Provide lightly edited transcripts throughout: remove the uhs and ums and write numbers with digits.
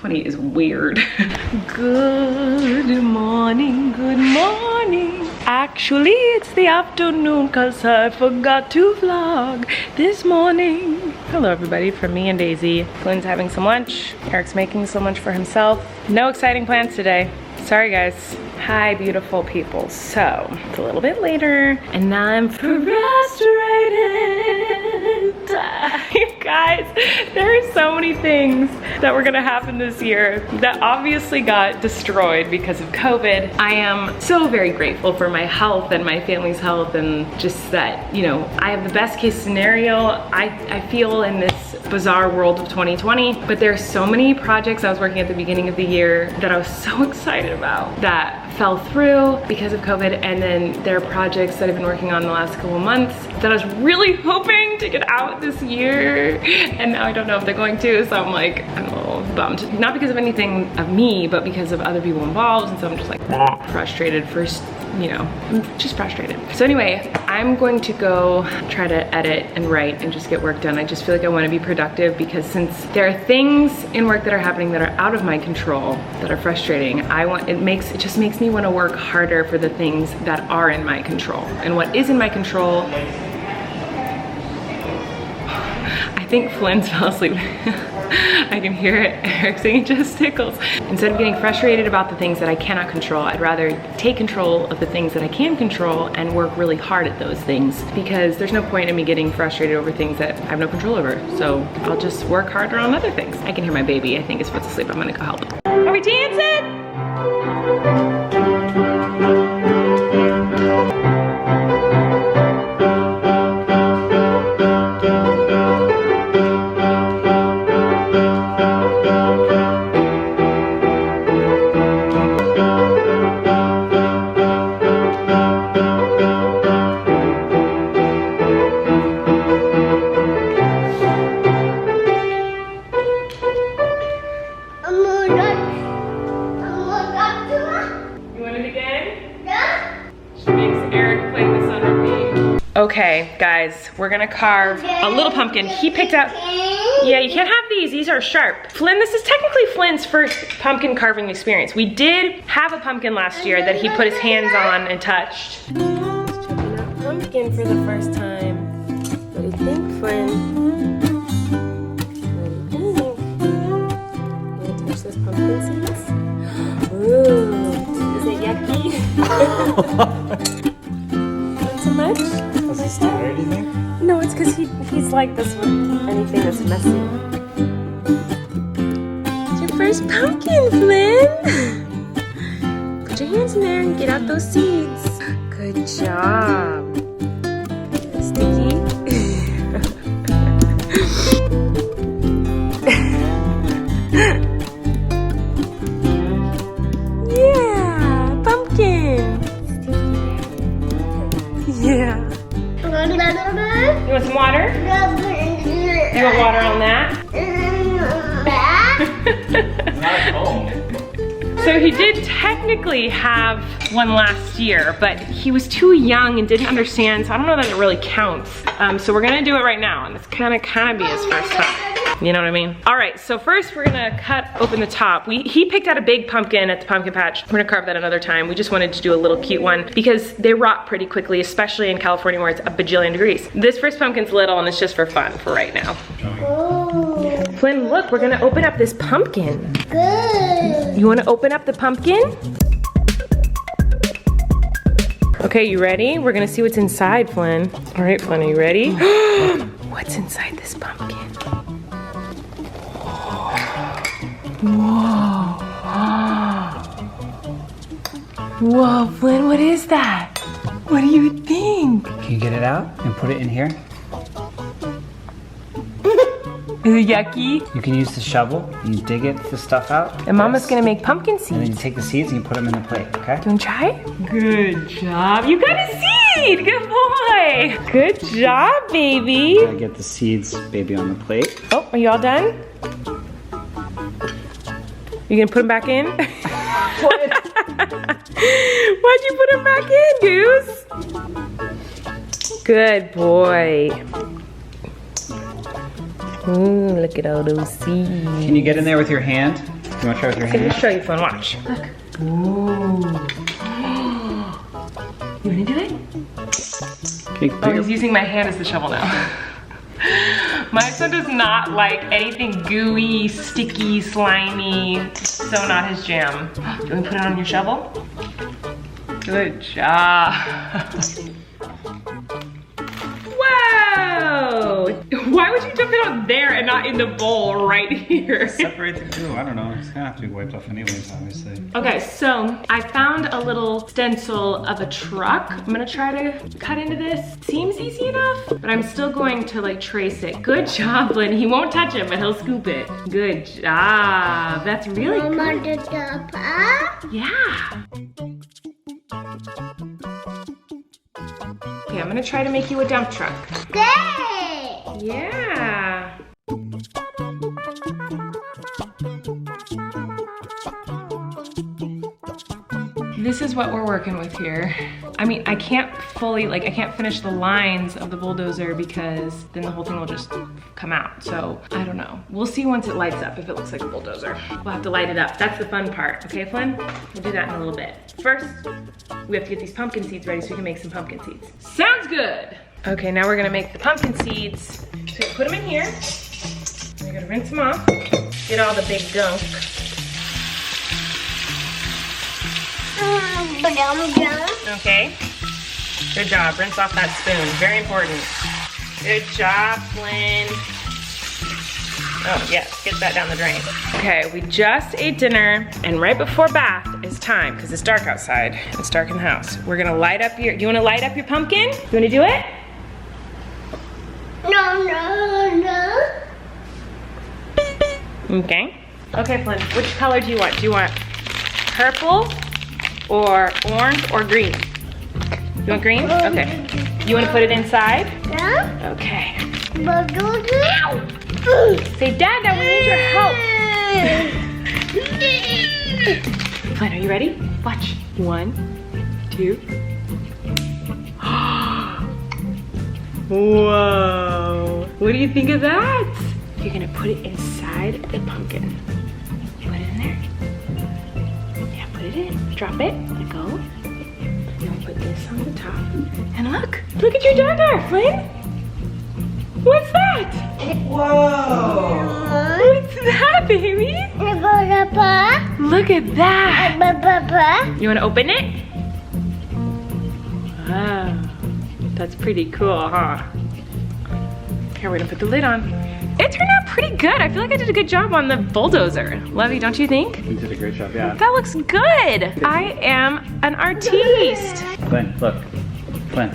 2020 is weird. Good morning, good morning. Actually, it's the afternoon cause I forgot to vlog this morning. Hello everybody, from me and Daisy. Flynn's having some lunch. Eric's making some lunch for himself. No exciting plans today. Sorry guys. Hi beautiful people. So, it's a little bit later and I'm frustrated. You guys, there are so many things that were gonna happen this year that obviously got destroyed because of COVID. I am so very grateful for my health and my family's health and just that, you know, I have the best case scenario I feel in this bizarre world of 2020, but there's so many projects I was working at the beginning of the year that I was so excited about that fell through because of COVID, and then there are projects that I've been working on the last couple months that I was really hoping to get out this year, and now I don't know if they're going to, so I'm like, I'm a little bummed. Not because of anything of me, but because of other people involved, and so I'm just like frustrated first, you know, I'm just frustrated. So anyway, I'm going to go try to edit and write and just get work done. I just feel like I want to be productive because since there are things in work that are happening that are out of my control, that are frustrating, it just makes me want to work harder for the things that are in my control. And what is in my control, I think Flynn fell asleep. I can hear it. Eric saying it just tickles. Instead of getting frustrated about the things that I cannot control, I'd rather take control of the things that I can control and work really hard at those things, because there's no point in me getting frustrated over things that I have no control over. So I'll just work harder on other things. I can hear my baby. I think it's put to sleep. I'm gonna go help. Are we dancing? Okay, guys, we're gonna carve a little pumpkin. He picked out, yeah, you can't have these. These are sharp. Flynn, this is technically Flynn's first pumpkin carving experience. We did have a pumpkin last year that he put his hands on and touched. He's checking out pumpkin for the first time. What do you think, Flynn? What do you think? You wanna touch those pumpkin seeds? Ooh, is it yucky? Not so much? Is he scared, do you think? No, it's because he's like this with anything that's messy. It's your first pumpkin, Flynn! Put your hands in there and get out those seeds. Good job. Sticky. Yeah, pumpkin. Yeah. You want some water? You want water on that? Not home. So he did technically have one last year, but he was too young and didn't understand, so I don't know that it really counts. So we're gonna do it right now, and it's gonna kind of be his first time. You know what I mean? All right, so first we're gonna cut open the top. He picked out a big pumpkin at the pumpkin patch. We're gonna carve that another time. We just wanted to do a little cute one because they rot pretty quickly, especially in California where it's a bajillion degrees. This first pumpkin's little and it's just for fun for right now. Oh. Flynn, look, we're gonna open up this pumpkin. Good. You wanna open up the pumpkin? Okay, you ready? We're gonna see what's inside, Flynn. All right, Flynn, are you ready? What's inside this pumpkin? Whoa. Whoa, Flynn, what is that? What do you think? Can you get it out and put it in here? Is it yucky? You can use the shovel and you dig the stuff out. And Mama's gonna make pumpkin And then you seeds. take the seeds and you put them in the plate, okay? Do you wanna try? Good job. You got a seed. Good boy. Good job, baby. Gotta get the seeds, baby, on the plate. Oh, are you all done? You gonna put them back in? Why'd you put them back in, Goose? Good boy. Look at all those seeds. Can you get in there with your hand? You want to try with your I'm gonna hand? show you, Flynn, watch. Look. Ooh. You wanna do it? Okay, Oh, he's using my hand as the shovel now. My son does not like anything gooey, sticky, slimy. So not his jam. Do you want me to put it on your shovel? Good job. Whoa! Why would you dump it out there and not in the bowl right here? Separate the glue. I don't know. It's gonna have to be wiped off anyways, obviously. Okay, so I found a little stencil of a truck. I'm gonna try to cut into this. Seems easy enough, but I'm still going to like trace it. Good job, Lynn. He won't touch it, but he'll scoop it. Good job. That's really Mama, good. Yeah. Okay, I'm gonna try to make you a dump truck. Yay! Yeah. This is what we're working with here. I mean, I can't fully, I can't finish the lines of the bulldozer because then the whole thing will just come out. So, I don't know. We'll see once it lights up if it looks like a bulldozer. We'll have to light it up. That's the fun part. Okay, Flynn? We'll do that in a little bit. First, we have to get these pumpkin seeds ready so we can make some pumpkin seeds. Sounds good! Okay, now we're gonna make the pumpkin seeds. So put them in here. We're gonna rinse them off. Get all the big gunk. Okay. Good job. Rinse off that spoon. Very important. Good job, Flynn. Oh, yes. Get that down the drain. Okay, we just ate dinner, and right before bath is time, because it's dark outside. It's dark in the house. We're gonna light up your, you wanna light up your pumpkin? You wanna do it? No. Okay. Okay, Flynn, which color do you want? Do you want purple or orange or green? You want green? Okay. You want to put it inside? Yeah? Okay. But do now. Say, Dad, we need your help. Flynn, are you ready? Watch. 1, 2. Whoa. What do you think of that? You're gonna put it inside the pumpkin. Put it in there. Yeah, put it in. Drop it. Let it go. Then we'll put this on the top. And look at your dada, Flynn. What's that? Whoa! What's that, baby? Look at that. You wanna open it? Wow. That's pretty cool, huh? Here, we're gonna put the lid on. It turned out pretty good. I feel like I did a good job on the bulldozer. Lovey, don't you think? You did a great job, yeah. That looks good. I am an artiste. Flynn, look. Flynn.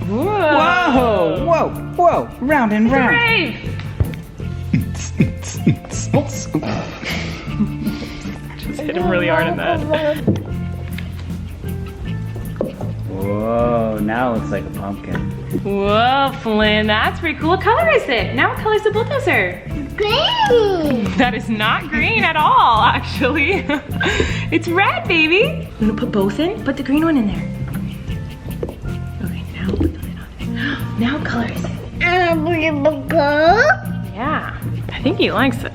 Whoa. Whoa. Round and round. Brave. Just hit him really hard in that. Whoa, now it looks like a pumpkin. Whoa, Flynn, that's pretty cool. What color is it? Now what color is the bulldozer? Green. That is not green at all, actually. It's red, baby. You wanna put both in? Put the green one in there. Okay, now put the lid on it. Now what color is it? Yeah, I think he likes it.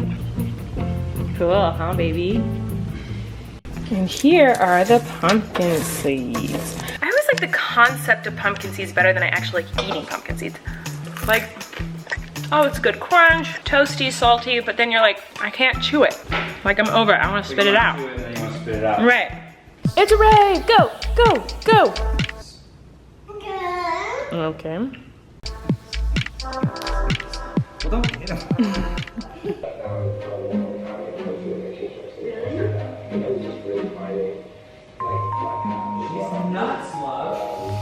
Cool, huh, baby? And here are the pumpkin seeds. I always like the concept of pumpkin seeds better than I actually like eating pumpkin seeds. Like, oh, it's good crunch, toasty, salty, but then you're like, I can't chew it. Like, I'm over it, I wanna spit it out. You want to spit it out. Right. It's a raid, go. Okay. Well, don't hit him.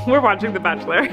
We're watching The Bachelor.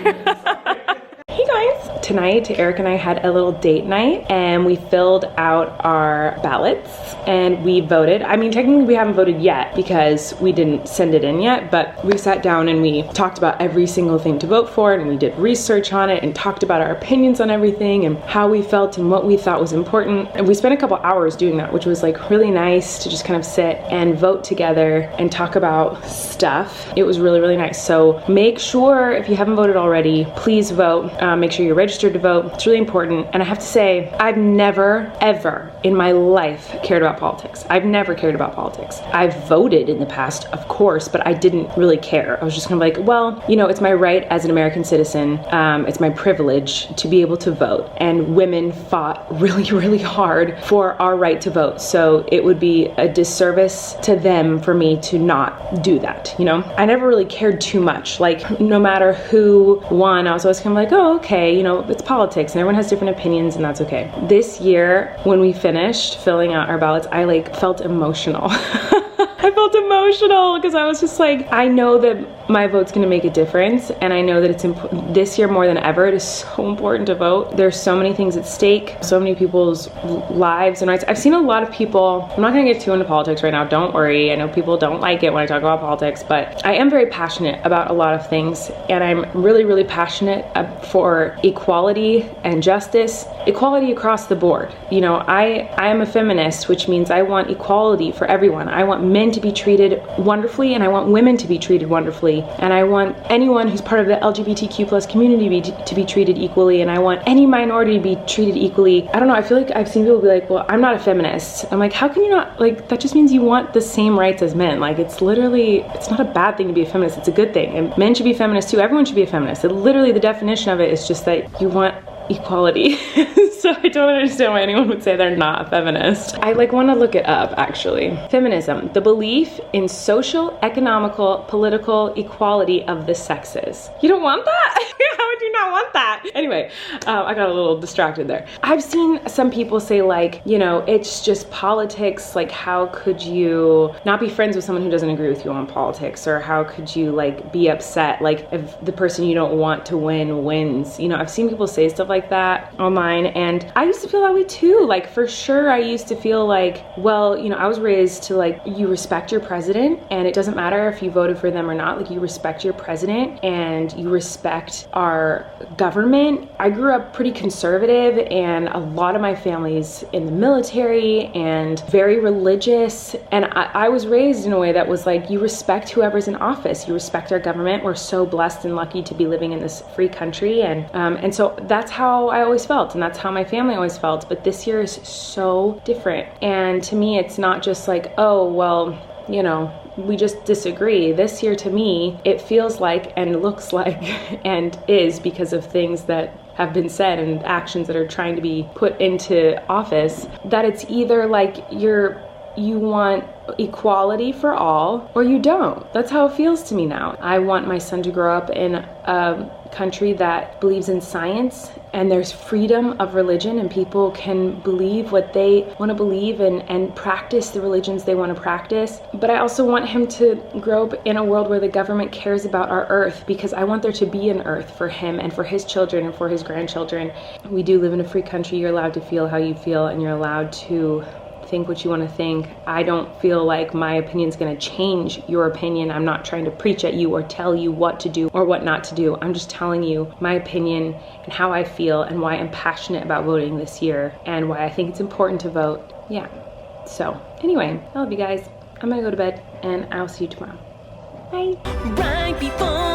Hey guys! Tonight, Eric and I had a little date night and we filled out our ballots and we voted. I mean, technically we haven't voted yet because we didn't send it in yet, but we sat down and we talked about every single thing to vote for and we did research on it and talked about our opinions on everything and how we felt and what we thought was important. And we spent a couple hours doing that, which was like really nice to just kind of sit and vote together and talk about stuff. It was really, really nice. So make sure if you haven't voted already, please vote. Make sure you're registered registered to vote. It's really important. And I have to say, I've never, ever in my life cared about politics. I've never cared about politics. I've voted in the past, of course, but I didn't really care. I was just kind of like, well, you know, it's my right as an American citizen. It's my privilege to be able to vote. And women fought really, really hard for our right to vote. So it would be a disservice to them for me to not do that, you know? I never really cared too much. Like, no matter who won, I was always kind of like, oh, okay, you know, it's politics and everyone has different opinions and that's okay. This year, when we finished filling out our ballots, I like felt emotional. I felt emotional because I was just like, I know that my vote's gonna make a difference, and I know that it's this year more than ever, it is so important to vote. There's so many things at stake, so many people's lives and rights. I've seen a lot of people, I'm not gonna get too into politics right now, don't worry. I know people don't like it when I talk about politics, but I am very passionate about a lot of things, and I'm really, really passionate for equality and justice, equality across the board. You know, I am a feminist, which means I want equality for everyone. I want men to be treated wonderfully, and I want women to be treated wonderfully, and I want anyone who's part of the LGBTQ plus community to be treated equally, and I want any minority to be treated equally. I don't know, I feel like I've seen people be like, well, I'm not a feminist. I'm like, how can you not? Like, that just means you want the same rights as men. Like, it's literally, it's not a bad thing to be a feminist, it's a good thing, and men should be feminists too. Everyone should be a feminist. It, literally, the definition of it is just that you want equality. So I don't understand why anyone would say they're not a feminist. I like want to look it up actually. Feminism, the belief in social, economical, political equality of the sexes. You don't want that? How would you not want that? Anyway, I got a little distracted there. I've seen some people say like, you know, it's just politics. Like, how could you not be friends with someone who doesn't agree with you on politics? Or how could you like be upset like if the person you don't want to win wins? You know, I've seen people say stuff like that online, and I used to feel that way too. Like, for sure, I used to feel like, well, you know, I was raised to like, you respect your president, and it doesn't matter if you voted for them or not. Like, you respect your president and you respect our government. I grew up pretty conservative, and a lot of my family's in the military and very religious, and I was raised in a way that was like, you respect whoever's in office, you respect our government. We're so blessed and lucky to be living in this free country, and so that's how I always felt, and that's how my family always felt. But this year is so different, and to me it's not just like, oh well, you know, we just disagree. This year to me it feels like and looks like and is because of things that have been said and actions that are trying to be put into office, that it's either like you want equality for all or you don't. That's how it feels to me now. I want my son to grow up in a country that believes in science, and there's freedom of religion, and people can believe what they want to believe and practice the religions they want to practice. But I also want him to grow up in a world where the government cares about our earth, because I want there to be an earth for him and for his children and for his grandchildren. We do live in a free country. You're allowed to feel how you feel, and you're allowed to think what you want to think. I don't feel like my opinion is going to change your opinion. I'm not trying to preach at you or tell you what to do or what not to do. I'm just telling you my opinion and how I feel and why I'm passionate about voting this year and why I think it's important to vote. Yeah. So anyway, I love you guys. I'm gonna go to bed, and I'll see you tomorrow. Bye. Right before